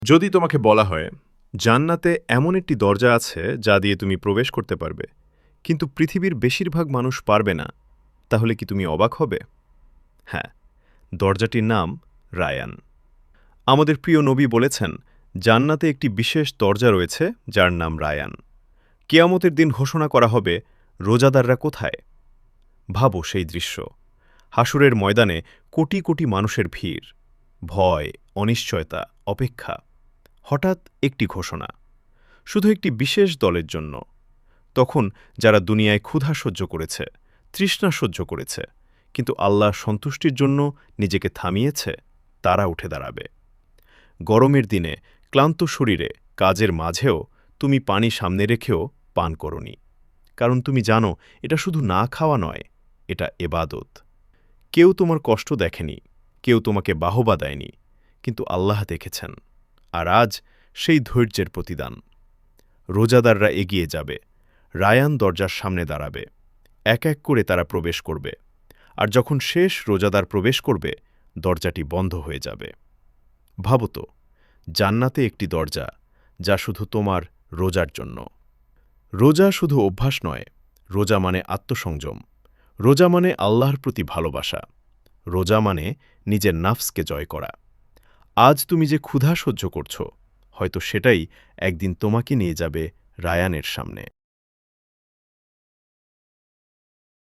যদি তোমাকে বলা হয় জান্নাতে এমন একটি দরজা আছে যা দিয়ে তুমি প্রবেশ করতে পারবে, কিন্তু পৃথিবীর বেশিরভাগ মানুষ পারবে না, তাহলে কি তুমি অবাক হবে? হ্যাঁ, দরজাটির নাম রায়ান। আমাদের প্রিয় নবী বলেছেন, জান্নাতে একটি বিশেষ দরজা রয়েছে যার নাম রায়ান। কিয়ামতের দিন ঘোষণা করা হবে, রোজাদাররা কোথায়? ভাবো সেই দৃশ্য। হাসুরের ময়দানে কোটি কোটি মানুষের ভিড়, ভয়, অনিশ্চয়তা, অপেক্ষা। হঠাৎ একটি ঘোষণা, শুধু একটি বিশেষ দলের জন্য। তখন যারা দুনিয়ায় ক্ষুধা সহ্য করেছে, তৃষ্ণা সহ্য করেছে, কিন্তু আল্লাহর সন্তুষ্টির জন্য নিজেকে থামিয়েছে, তারা উঠে দাঁড়াবে। গরমের দিনে ক্লান্ত শরীরে কাজের মাঝেও তুমি পানি সামনে রেখেও পান করনি, কারণ তুমি জানো এটা শুধু না খাওয়া নয়, এটা এবাদত। কেউ তোমার কষ্ট দেখেনি, কেউ তোমাকে বাহবা দেয়নি, কিন্তু আল্লাহ দেখেছেন। আর আজ সেই ধৈর্যের প্রতিদান। রোজাদাররা এগিয়ে যাবে, রায়ান দরজার সামনে দাঁড়াবে, এক এক করে তারা প্রবেশ করবে। আর যখন শেষ রোজাদার প্রবেশ করবে, দরজাটি বন্ধ হয়ে যাবে। ভাবো তো, জান্নাতে একটি দরজা যা শুধু তোমার রোজার জন্য। রোজা শুধু অভ্যাস নয়, রোজা মানে আত্মসংযম। রোজা মানে আল্লাহর প্রতি ভালোবাসা। রোজা মানে নিজের নাফসকে জয় করা। আজ তুমি যে ক্ষুধা সহ্য করছ, হয়তো সেটাই একদিন তোমাকে নিয়ে যাবে রায়ানের সামনে।